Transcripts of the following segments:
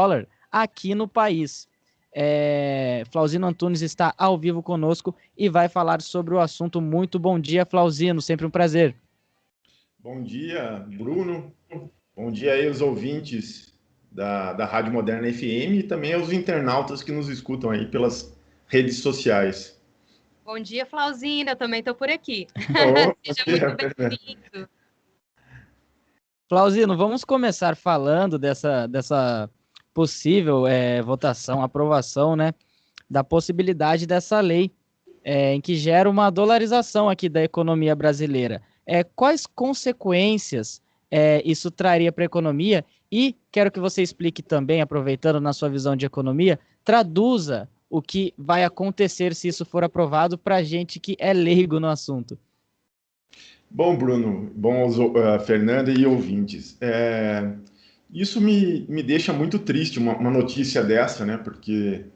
dólar aqui no país. Flauzino Antunes está ao vivo conosco e vai falar sobre o assunto. Muito bom dia, Flauzino, sempre um prazer. Bom dia, Bruno. Bom dia aí aos ouvintes da Rádio Moderna FM e também aos internautas que nos escutam aí pelas redes sociais. Bom dia, Flauzino, eu também estou por aqui. Seja muito bem-vindo. Flauzino, vamos começar falando dessa possível votação, aprovação, né, da possibilidade dessa lei em que gera uma dolarização aqui da economia brasileira. Quais consequências isso traria para a economia? E quero que você explique também, aproveitando na sua visão de economia, traduza o que vai acontecer se isso for aprovado para a gente que é leigo no assunto. Bom, Bruno, Fernanda e ouvintes, isso me deixa muito triste, uma notícia dessa, né? Porque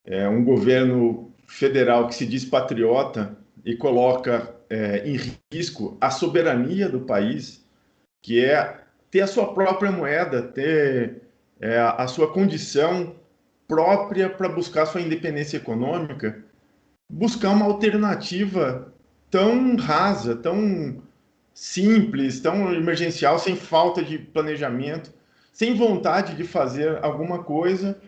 é um governo federal que se diz patriota e coloca em risco a soberania do país, que é ter a sua própria moeda, ter a sua condição própria para buscar sua independência econômica, buscar uma alternativa tão rasa, tão simples, tão emergencial, sem falta de planejamento, sem vontade de fazer alguma coisa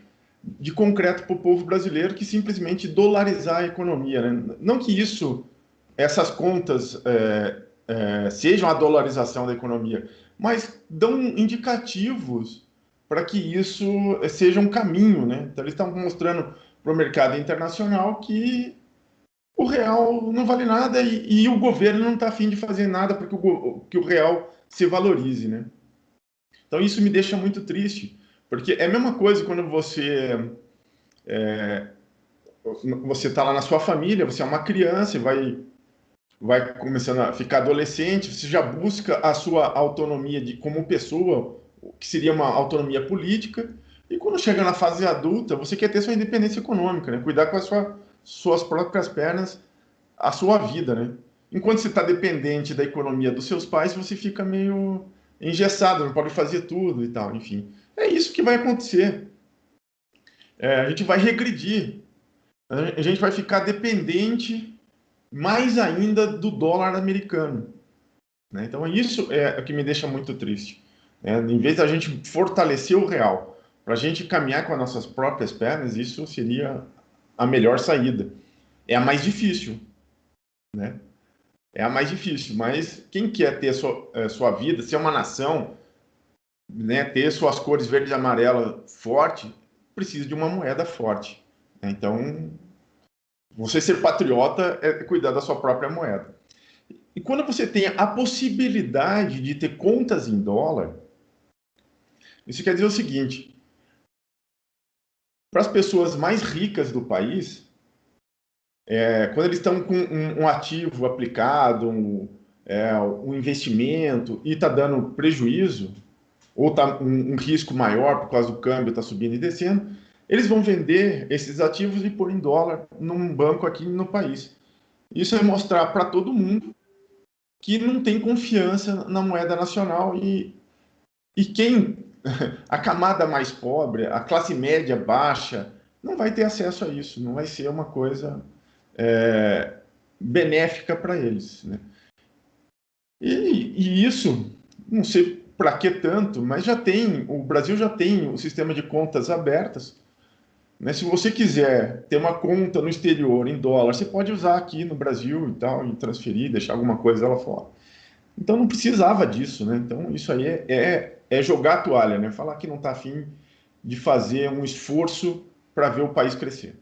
de concreto para o povo brasileiro, que simplesmente dolarizar a economia, né? Não que essas contas sejam a dolarização da economia, mas dão indicativos para que isso seja um caminho, né? Então eles estão mostrando para o mercado internacional que o real não vale nada e o governo não está afim de fazer nada para que o real se valorize, né? Então isso me deixa muito triste, porque é a mesma coisa quando você está lá na sua família, você é uma criança e vai começando a ficar adolescente, você já busca a sua autonomia como pessoa, que seria uma autonomia política, e quando chega na fase adulta, você quer ter sua independência econômica, né? Cuidar com as suas próprias pernas, a sua vida, né? Enquanto você está dependente da economia dos seus pais, você fica meio engessado, não pode fazer tudo e tal, enfim. É isso que vai acontecer. A gente vai regredir, a gente vai ficar dependente mais ainda do dólar americano, né? Então isso é o que me deixa muito triste, né? Em vez da gente fortalecer o real, para a gente caminhar com as nossas próprias pernas, isso seria a melhor saída. É a mais difícil, né? É a mais difícil, mas quem quer ter sua vida, ser uma nação, né, ter suas cores verde e amarela forte, precisa de uma moeda forte, né? Então, você ser patriota é cuidar da sua própria moeda. E quando você tem a possibilidade de ter contas em dólar, isso quer dizer o seguinte: para as pessoas mais ricas do país, quando eles estão com um ativo aplicado, um investimento, e está dando prejuízo, ou está um risco maior por causa do câmbio, está subindo e descendo, eles vão vender esses ativos e pôr em dólar num banco aqui no país. Isso é mostrar para todo mundo que não tem confiança na moeda nacional e quem, a camada mais pobre, a classe média baixa, não vai ter acesso a isso, não vai ser uma coisa benéfica para eles, né? E isso, não sei para que tanto, mas o Brasil já tem o sistema de contas abertas, né? Se você quiser ter uma conta no exterior em dólar, você pode usar aqui no Brasil e tal, e transferir, deixar alguma coisa lá fora. Então não precisava disso, né? Então isso aí é jogar a toalha, né? Falar que não está afim de fazer um esforço para ver o país crescer.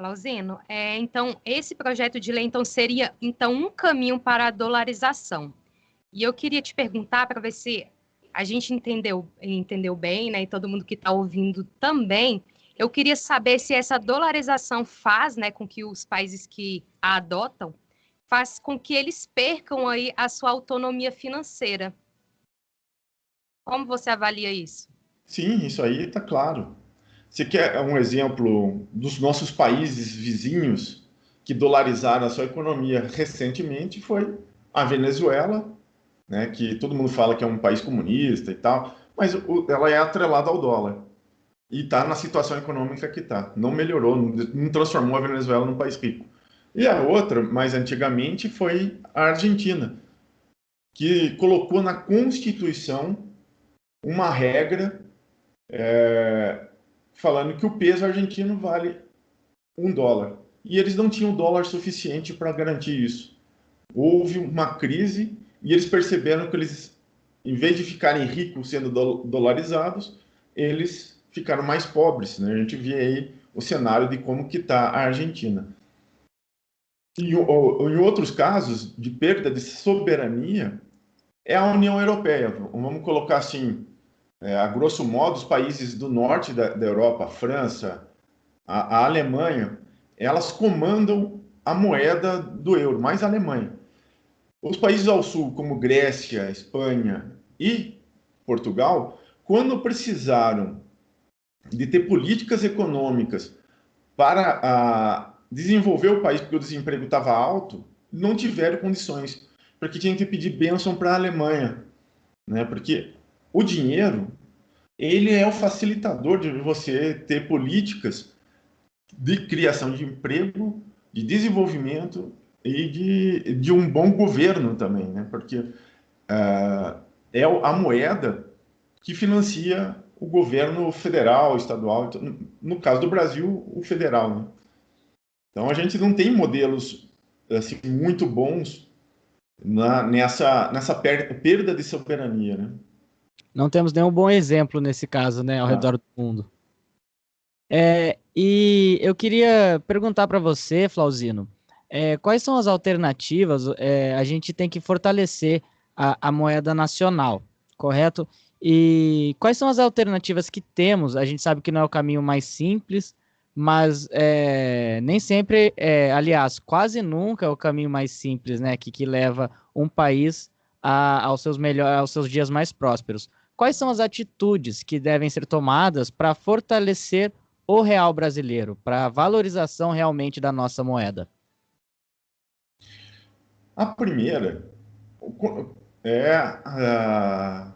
Flauzino, então esse projeto de lei seria um caminho para a dolarização. E eu queria te perguntar para ver se a gente entendeu bem, né? E todo mundo que está ouvindo também. Eu queria saber se essa dolarização faz, né, com que os países que a adotam faz com que eles percam aí a sua autonomia financeira. Como você avalia isso? Sim, isso aí está claro. Você quer um exemplo dos nossos países vizinhos que dolarizaram a sua economia recentemente? Foi a Venezuela, né, que todo mundo fala que é um país comunista e tal, mas ela é atrelada ao dólar. E está na situação econômica que está. Não melhorou, não transformou a Venezuela num país rico. E a outra, mais antigamente, foi a Argentina, que colocou na Constituição uma regra falando que o peso argentino vale $1. E eles não tinham dólar suficiente para garantir isso. Houve uma crise e eles perceberam que eles, em vez de ficarem ricos sendo dolarizados, eles ficaram mais pobres, né? A gente vê aí o cenário de como que está a Argentina. E em outros casos de perda de soberania é a União Europeia. Vamos colocar assim, a grosso modo, os países do norte da Europa, a França, a Alemanha, elas comandam a moeda do euro, mais a Alemanha. Os países ao sul, como Grécia, Espanha e Portugal, quando precisaram de ter políticas econômicas para desenvolver o país, porque o desemprego estava alto, não tiveram condições, porque tinham que pedir bênção para a Alemanha, né? Porque o dinheiro, ele é o facilitador de você ter políticas de criação de emprego, de desenvolvimento e de um bom governo também, né? Porque é a moeda que financia o governo federal, estadual, no caso do Brasil, o federal, né? Então a gente não tem modelos assim muito bons nessa perda de soberania, né? Não temos nenhum bom exemplo nesse caso, né, ao redor do mundo. E eu queria perguntar para você, Flauzino, quais são as alternativas? A gente tem que fortalecer a moeda nacional, correto? E quais são as alternativas que temos? A gente sabe que não é o caminho mais simples, mas nem sempre, aliás, quase nunca é o caminho mais simples, né? Que leva um país aos seus dias mais prósperos. Quais são as atitudes que devem ser tomadas para fortalecer o real brasileiro, para a valorização realmente da nossa moeda? A primeira é a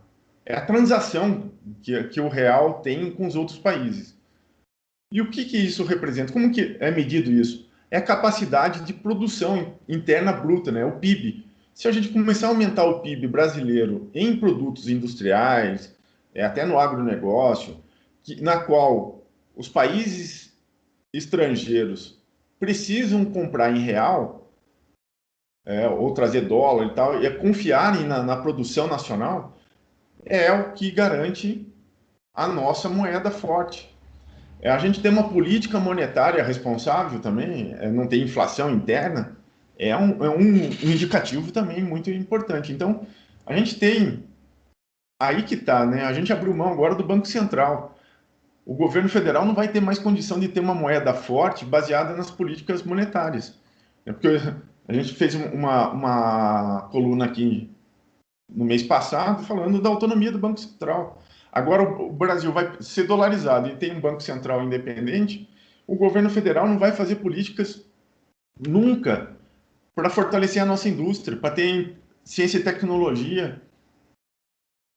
transação que o real tem com os outros países. E o que isso representa? Como que é medido isso? É a capacidade de produção interna bruta, né? O PIB. Se a gente começar a aumentar o PIB brasileiro em produtos industriais, até no agronegócio, na qual os países estrangeiros precisam comprar em real, ou trazer dólar e tal, e confiarem na produção nacional, é o que garante a nossa moeda forte. A gente tem uma política monetária responsável também, não tem inflação interna, é um indicativo também muito importante. Então, a gente tem, aí que está, né? A gente abriu mão agora do Banco Central. O governo federal não vai ter mais condição de ter uma moeda forte baseada nas políticas monetárias. Porque a gente fez uma coluna aqui no mês passado falando da autonomia do Banco Central. Agora o Brasil vai ser dolarizado e tem um Banco Central independente, o governo federal não vai fazer políticas nunca para fortalecer a nossa indústria, para ter ciência e tecnologia.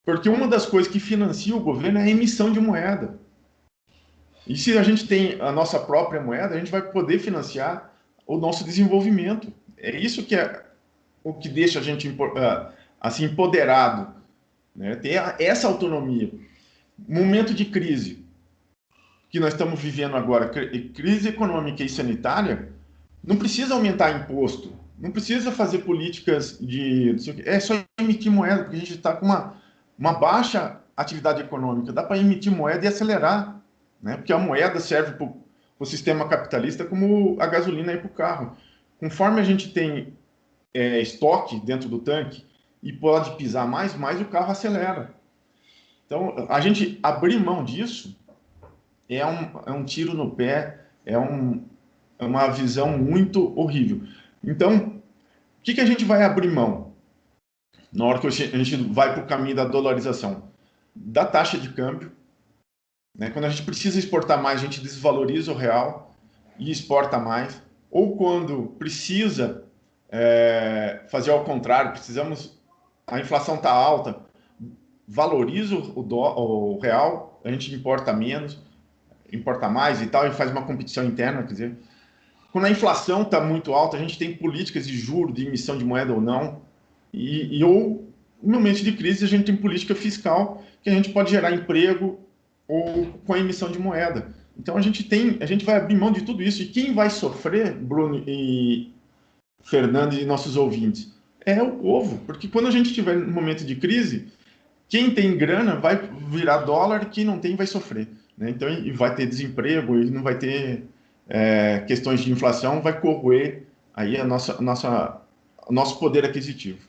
Porque uma das coisas que financia o governo é a emissão de moeda. E se a gente tem a nossa própria moeda, a gente vai poder financiar o nosso desenvolvimento. É isso que é o que deixa a gente assim empoderado, né? Ter essa autonomia. Momento de crise que nós estamos vivendo agora, crise econômica e sanitária, não precisa aumentar imposto, não precisa fazer políticas é só emitir moeda, porque a gente está com uma baixa atividade econômica, dá para emitir moeda e acelerar, né? Porque a moeda serve para o sistema capitalista como a gasolina para o carro. Conforme a gente tem estoque dentro do tanque e pode pisar mais o carro acelera. Então, a gente abrir mão disso é um tiro no pé, é uma visão muito horrível. Então, o que a gente vai abrir mão na hora que a gente vai para o caminho da dolarização? Da taxa de câmbio, né? Quando a gente precisa exportar mais, a gente desvaloriza o real e exporta mais. Ou quando precisa fazer ao contrário, a inflação está alta, valoriza o real, a gente importa menos, importa mais e tal, e faz uma competição interna, quer dizer, quando a inflação está muito alta, a gente tem políticas de juros, de emissão de moeda ou não, ou no momento de crise a gente tem política fiscal que a gente pode gerar emprego ou com a emissão de moeda. Então a gente vai abrir mão de tudo isso. E quem vai sofrer, Bruno e Fernando e nossos ouvintes, é o povo, porque quando a gente tiver um momento de crise, quem tem grana vai virar dólar, quem não tem vai sofrer, né? Então, e vai ter desemprego, e não vai ter questões de inflação, vai corroer aí o nosso poder aquisitivo.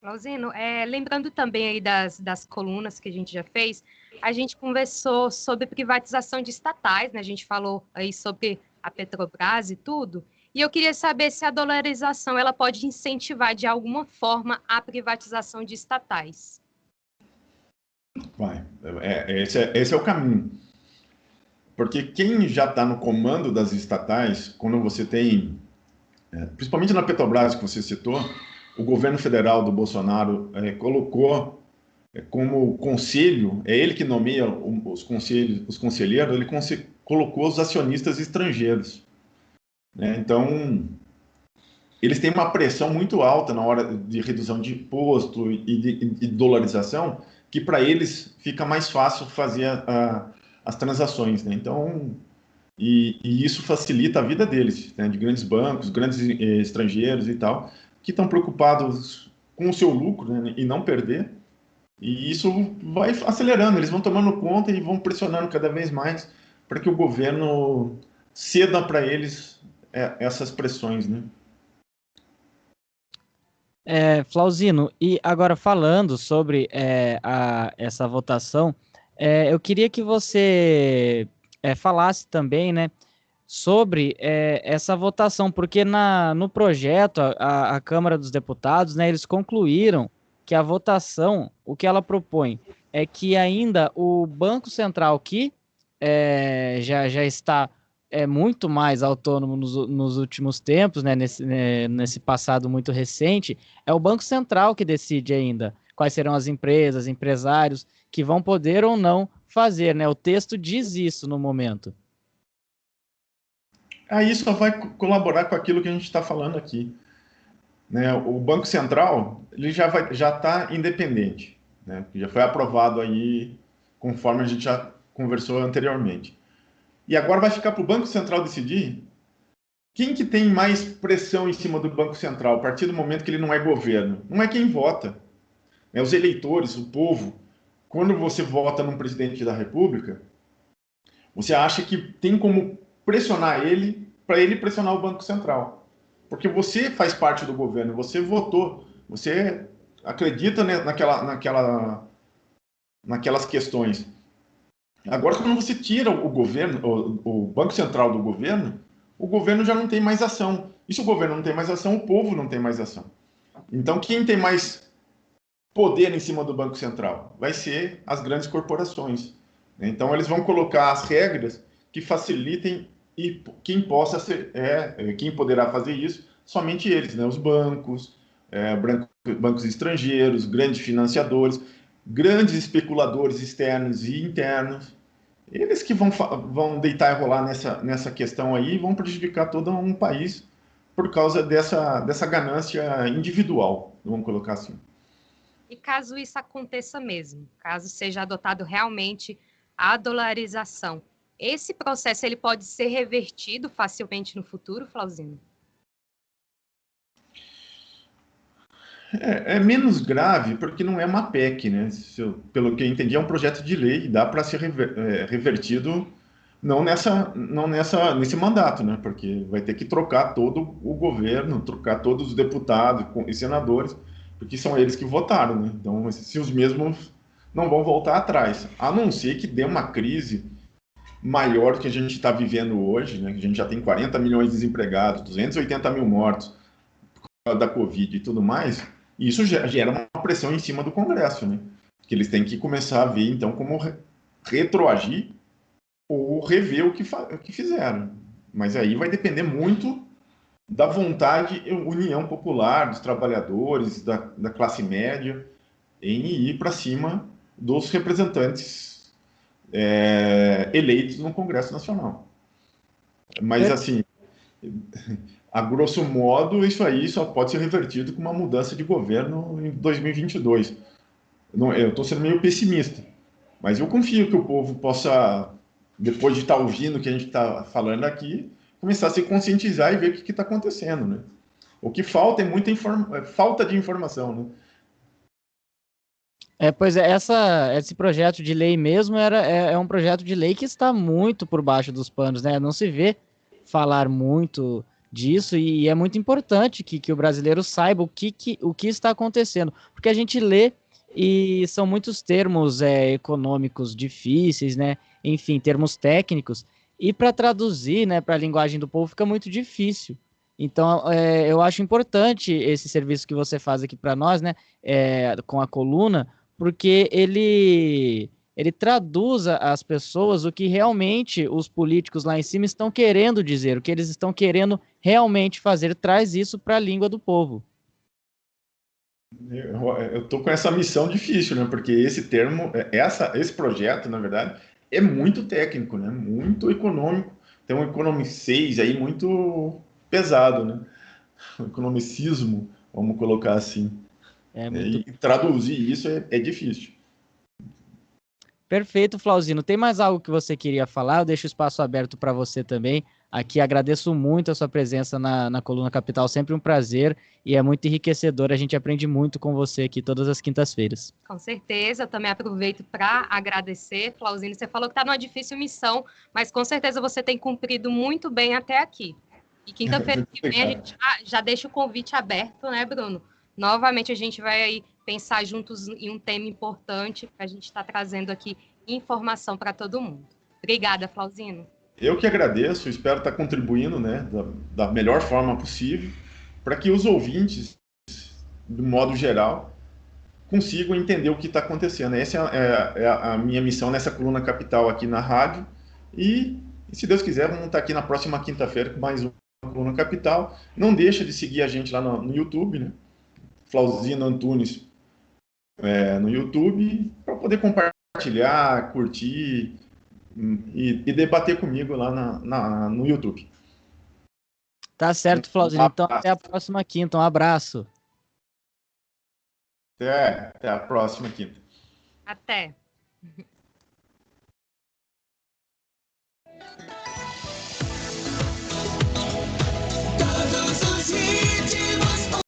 Flauzino, lembrando também aí das colunas que a gente já fez, a gente conversou sobre privatização de estatais, né? A gente falou aí sobre a Petrobras e tudo, e eu queria saber se a dolarização ela pode incentivar de alguma forma a privatização de estatais. Esse é o caminho. Porque quem já está no comando das estatais, quando você tem, principalmente na Petrobras que você citou, o governo federal do Bolsonaro colocou como conselho, é ele que nomeia os conselheiros, ele colocou os acionistas estrangeiros, né? Então, eles têm uma pressão muito alta na hora de redução de imposto e de dolarização, que para eles fica mais fácil fazer as transações, né? Então, e isso facilita a vida deles, né? De grandes bancos, grandes estrangeiros e tal, que estão preocupados com o seu lucro, né? E não perder. E isso vai acelerando, eles vão tomando conta e vão pressionando cada vez mais para que o governo ceda para eles essas pressões, né? Flauzino, e agora falando sobre essa votação, eu queria que você falasse também, né, sobre essa votação, porque no projeto, a Câmara dos Deputados, né, eles concluíram que a votação, o que ela propõe, é que ainda o Banco Central, que já está muito mais autônomo nos últimos tempos, né, nesse passado muito recente, é o Banco Central que decide ainda quais serão as empresas, empresários que vão poder ou não fazer, né? O texto diz isso no momento. Aí isso vai colaborar com aquilo que a gente está falando aqui, né? O Banco Central ele já está independente, né? Já foi aprovado aí, conforme a gente já conversou anteriormente. E agora vai ficar para o Banco Central decidir quem que tem mais pressão em cima do Banco Central, a partir do momento que ele não é governo. Não é quem vota, é os eleitores, o povo. Quando você vota num presidente da República, você acha que tem como pressionar ele para ele pressionar o Banco Central. Porque você faz parte do governo, você votou, você acredita, né, naquelas questões. Agora, quando você tira o governo, o Banco Central do governo, o governo já não tem mais ação. E se o governo não tem mais ação, o povo não tem mais ação. Então, quem tem mais poder em cima do Banco Central? Vai ser as grandes corporações. Então, eles vão colocar as regras que facilitem e quem quem poderá fazer isso, somente eles, né? Os bancos, bancos estrangeiros, grandes financiadores, grandes especuladores externos e internos, eles que vão deitar e rolar nessa questão aí e vão prejudicar todo um país por causa dessa ganância individual, vamos colocar assim. E caso isso aconteça mesmo, caso seja adotado realmente a dolarização, esse processo ele pode ser revertido facilmente no futuro, Flauzino? É menos grave porque não é uma PEC, né? Pelo que eu entendi, é um projeto de lei e dá para ser revertido não nesse mandato, né? Porque vai ter que trocar todo o governo, trocar todos os deputados e senadores, porque são eles que votaram, né? Então, se os mesmos não vão voltar atrás, a não ser que dê uma crise maior que a gente está vivendo hoje, né? A gente já tem 40 milhões de desempregados, 280 mil mortos por causa da Covid e tudo mais. E isso gera uma pressão em cima do Congresso, né? Que eles têm que começar a ver, então, como retroagir ou rever o que fizeram. Mas aí vai depender muito da vontade e união popular dos trabalhadores, da classe média, em ir para cima dos representantes eleitos no Congresso Nacional. Mas, assim, a grosso modo, isso aí só pode ser revertido com uma mudança de governo em 2022. Eu estou sendo meio pessimista, mas eu confio que o povo possa, depois de estar ouvindo o que a gente está falando aqui, começar a se conscientizar e ver o que está acontecendo, né? O que falta é muita falta de informação, né? Pois é, esse projeto de lei mesmo é um projeto de lei que está muito por baixo dos panos, né? Não se vê falar muito disso e é muito importante que o brasileiro saiba o que está acontecendo, porque a gente lê e são muitos termos econômicos difíceis, né? Enfim, termos técnicos, e para traduzir, né, para a linguagem do povo fica muito difícil. Então, eu acho importante esse serviço que você faz aqui para nós, né, com a coluna, porque ele traduz às pessoas o que realmente os políticos lá em cima estão querendo dizer, o que eles estão querendo realmente fazer, traz isso para a língua do povo. Eu estou com essa missão difícil, né? Porque esse termo, esse projeto, na verdade, é muito técnico, né? Muito econômico. Tem um economicês aí muito pesado, né? Um economicismo, vamos colocar assim. E traduzir isso é difícil. Perfeito, Flauzino. Tem mais algo que você queria falar? Eu deixo o espaço aberto para você também. Aqui agradeço muito a sua presença na Coluna Capital, sempre um prazer e é muito enriquecedor. A gente aprende muito com você aqui todas as quintas-feiras. Com certeza, eu também aproveito para agradecer, Flauzino. Você falou que está numa difícil missão, mas com certeza você tem cumprido muito bem até aqui. E quinta-feira que vem a gente já deixa o convite aberto, né, Bruno? Novamente a gente vai aí pensar juntos em um tema importante que a gente está trazendo aqui informação para todo mundo. Obrigada, Flauzino. Eu que agradeço, espero estar contribuindo, né, da melhor forma possível, para que os ouvintes, do modo geral, consigam entender o que está acontecendo. Essa é a minha missão nessa coluna capital aqui na rádio. E se Deus quiser, vamos estar aqui na próxima quinta-feira com mais uma coluna capital. Não deixa de seguir a gente lá no YouTube, né? Flauzino Antunes no YouTube, para poder compartilhar, curtir e debater comigo lá no YouTube. Tá certo, Flauzino. Então, até a próxima quinta. Um abraço. Até a próxima quinta. Até.